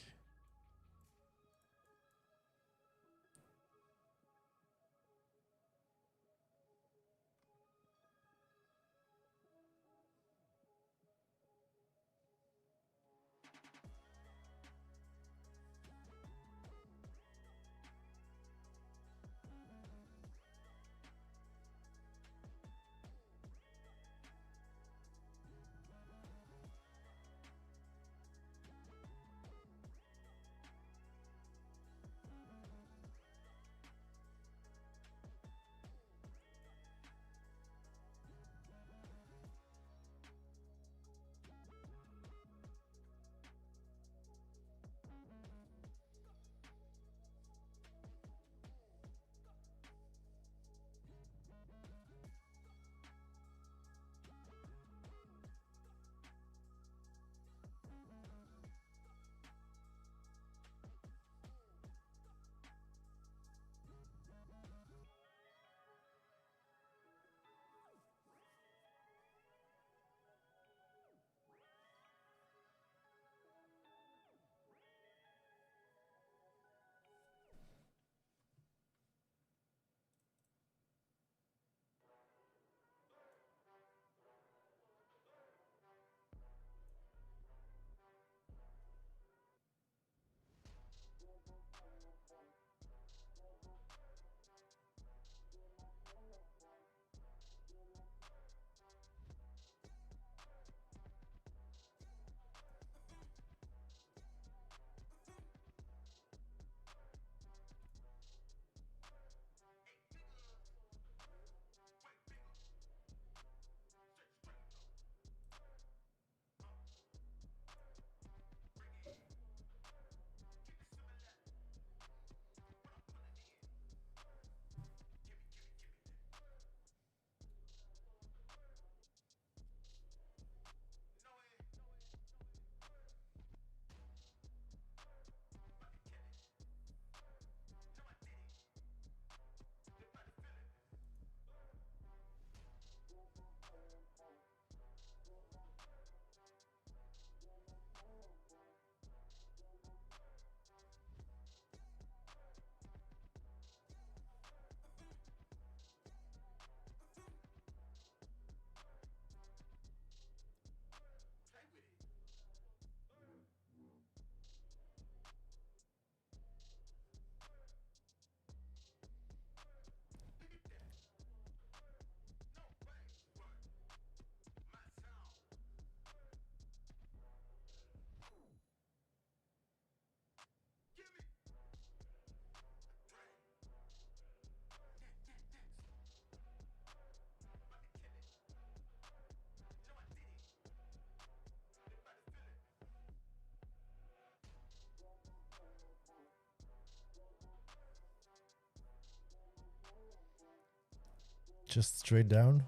just straight down.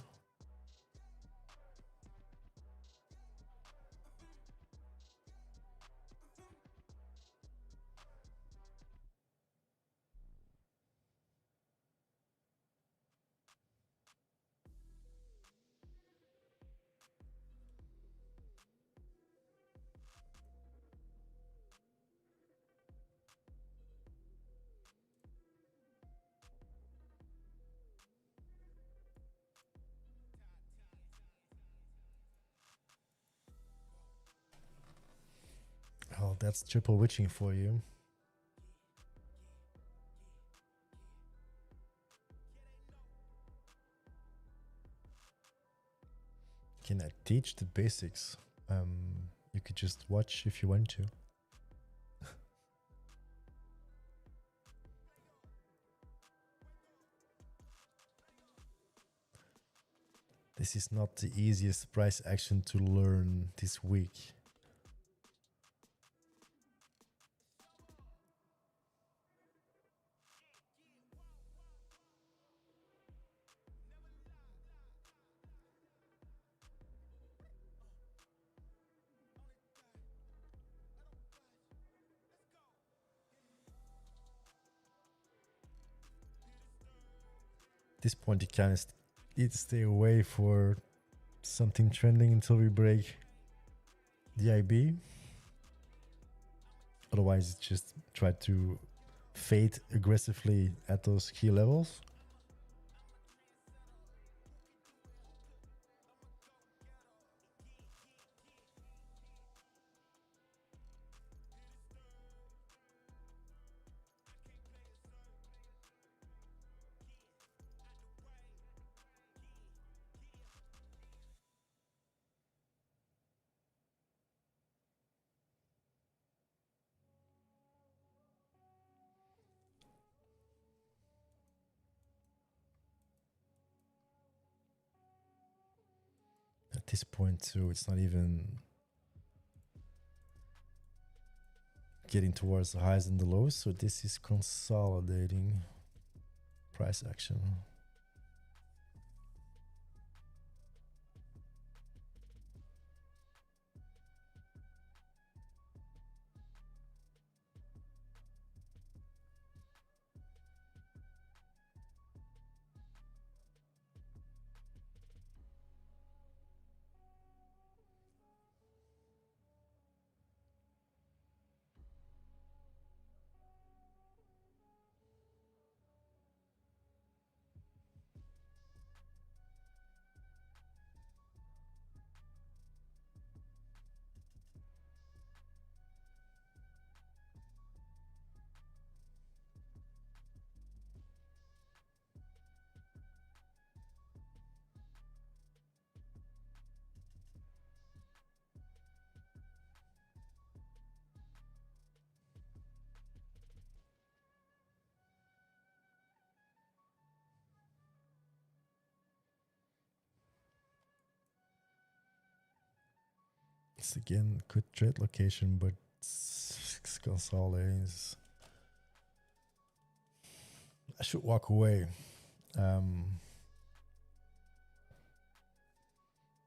Oh, that's triple witching for you. Can I teach the basics? You could just watch if you want to. This is not the easiest price action to learn this week. At this point, you kind of need to stay away for something trending until we break the IB. Otherwise, just try to fade aggressively at those key levels. At this point too, it's not even getting towards the highs and the lows, so this is consolidating price action. It's again good trade location, but it's consolidating. I should walk away.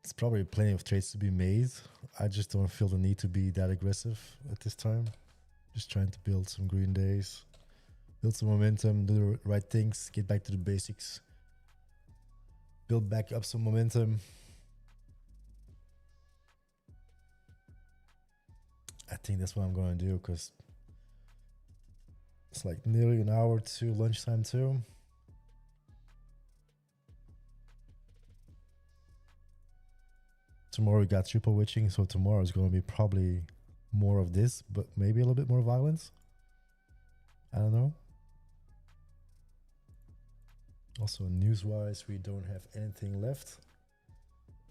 It's probably plenty of trades to be made. I just don't feel the need to be that aggressive at this time. Just trying to build some green days, build some momentum, do the right things, get back to the basics, build back up some momentum. I think that's what I'm going to do because it's like nearly an hour to lunchtime too. Tomorrow we got triple witching, so tomorrow is going to be probably more of this, but maybe a little bit more violence. I don't know. Also, news-wise, we don't have anything left.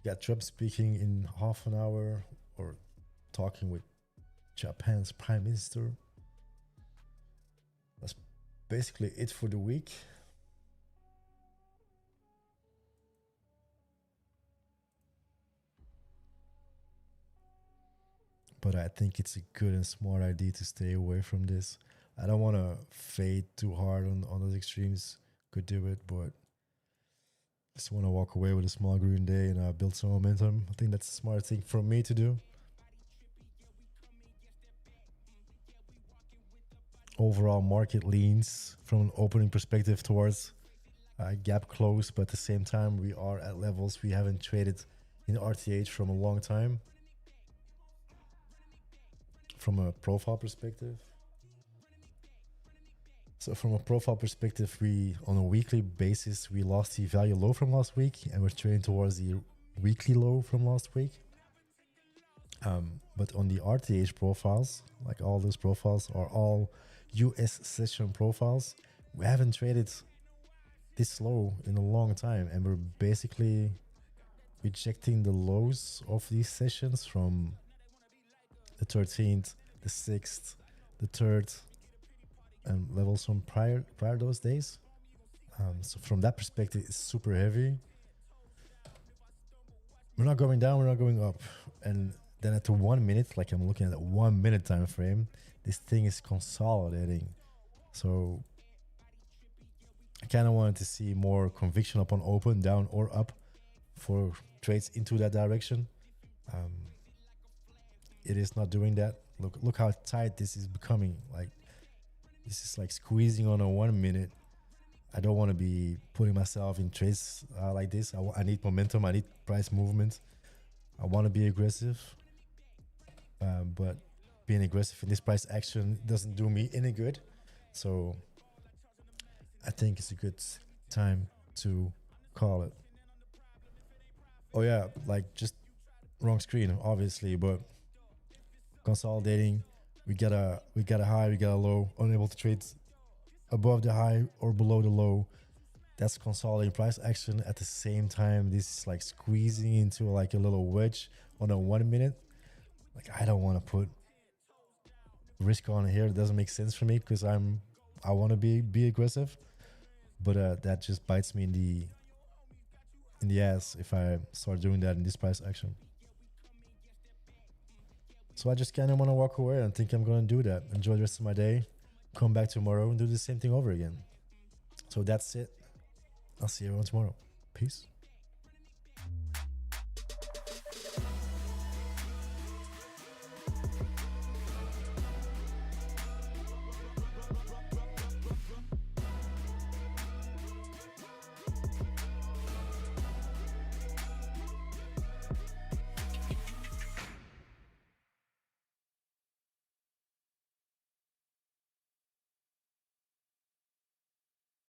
We got Trump speaking in half an hour or talking with Japan's Prime Minister. That's basically it for the week. But I think it's a good and smart idea to stay away from this. I don't want to fade too hard on those extremes. Could do it, but Just want to walk away with a small green day and build some momentum. I think that's a smart thing for me to do. Overall market leans from an opening perspective towards gap close, but at the same time we are at levels we haven't traded in RTH from a long time. From a profile perspective, so from a profile perspective, we on a weekly basis we lost the value low from last week and we're trading towards the weekly low from last week. But on the RTH profiles, like all those profiles are all US session profiles, we haven't traded this low in a long time, and we're basically rejecting the lows of these sessions from the 13th, the 6th, the 3rd, and levels from prior those days. So from that perspective, it's super heavy. We're not going down, we're not going up. And then at the 1 minute, like I'm looking at the 1 minute time frame, this thing is consolidating. So I kind of wanted to see more conviction upon open, down or up, for trades into that direction. It is not doing that. Look how tight this is becoming. Like, this is like squeezing on a 1 minute. I don't want to be putting myself in trades like this. I need momentum. I need price movement. I want to be aggressive, but being aggressive in this price action doesn't do me any good. So I think it's a good time to call it. Oh yeah, like just wrong screen, obviously, but consolidating. We got a high, we got a low, unable to trade above the high or below the low. That's consolidating price action. At the same time, this is like squeezing into like a little wedge on a 1 minute. Like, I don't want to put risk on here. It doesn't make sense for me because I want to be aggressive, but that just bites me in the ass if I start doing that in this price action. So I just kind of want to walk away and think I'm going to do that. Enjoy the rest of my day. Come back tomorrow and do the same thing over again. So that's it. I'll see everyone tomorrow. Peace.